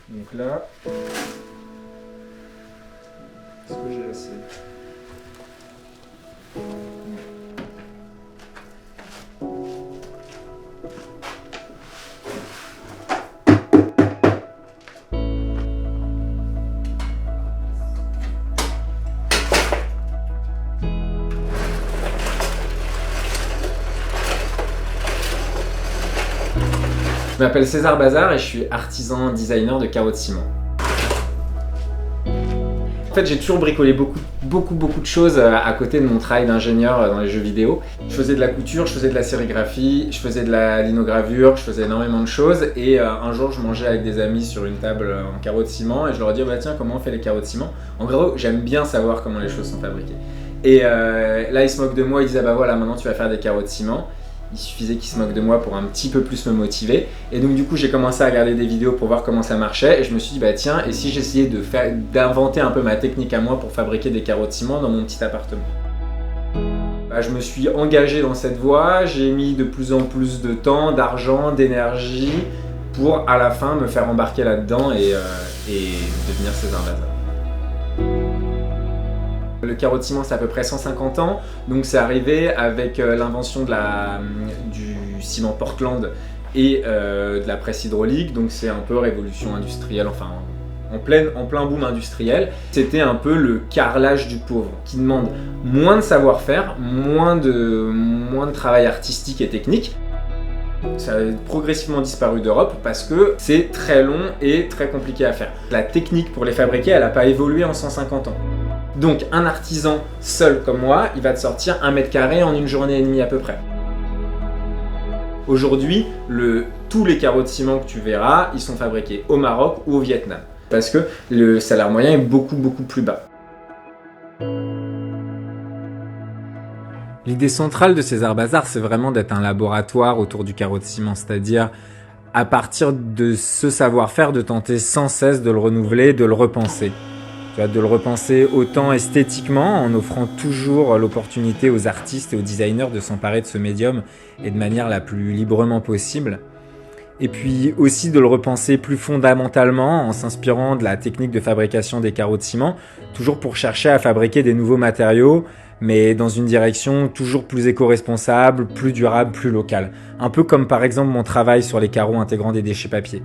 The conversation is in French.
Donc là, est-ce que j'ai assez? Je m'appelle César Bazard et je suis artisan designer de carreaux de ciment. En fait, j'ai toujours bricolé beaucoup de choses à côté de mon travail d'ingénieur dans les jeux vidéo. Je faisais de la couture, je faisais de la sérigraphie, je faisais de la linogravure, je faisais énormément de choses. Et un jour, je mangeais avec des amis sur une table en carreaux de ciment et je leur ai dit, oh, bah, tiens, comment on fait les carreaux de ciment? En gros, j'aime bien savoir comment les choses sont fabriquées. Et là, ils se moquent de moi, ils disaient, bah voilà, maintenant tu vas faire des carreaux de ciment. Il suffisait qu'ils se moquent de moi pour un petit peu plus me motiver. Et donc du coup, j'ai commencé à regarder des vidéos pour voir comment ça marchait. Et je me suis dit, bah tiens, et si j'essayais d'inventer un peu ma technique à moi pour fabriquer des carreaux de ciment dans mon petit appartement. Bah, je me suis engagé dans cette voie. J'ai mis de plus en plus de temps, d'argent, d'énergie pour à la fin me faire embarquer là-dedans et devenir César Bazard. Le carreau de ciment, c'est à peu près 150 ans, donc c'est arrivé avec l'invention du ciment Portland et de la presse hydraulique, donc c'est un peu révolution industrielle, enfin en plein boom industriel. C'était un peu le carrelage du pauvre, qui demande moins de savoir-faire, moins de travail artistique et technique. Ça a progressivement disparu d'Europe parce que c'est très long et très compliqué à faire. La technique pour les fabriquer, elle n'a pas évolué en 150 ans. Donc un artisan seul comme moi, il va te sortir 1 mètre carré en 1 journée et demie à peu près. Aujourd'hui, tous les carreaux de ciment que tu verras, ils sont fabriqués au Maroc ou au Vietnam. Parce que le salaire moyen est beaucoup plus bas. L'idée centrale de César Bazard, c'est vraiment d'être un laboratoire autour du carreau de ciment, c'est-à-dire à partir de ce savoir-faire, de tenter sans cesse de le renouveler, de le repenser. Tu vois, de le repenser autant esthétiquement, en offrant toujours l'opportunité aux artistes et aux designers de s'emparer de ce médium et de manière la plus librement possible. Et puis aussi de le repenser plus fondamentalement en s'inspirant de la technique de fabrication des carreaux de ciment, toujours pour chercher à fabriquer des nouveaux matériaux, mais dans une direction toujours plus éco-responsable, plus durable, plus locale. Un peu comme par exemple mon travail sur les carreaux intégrant des déchets papier.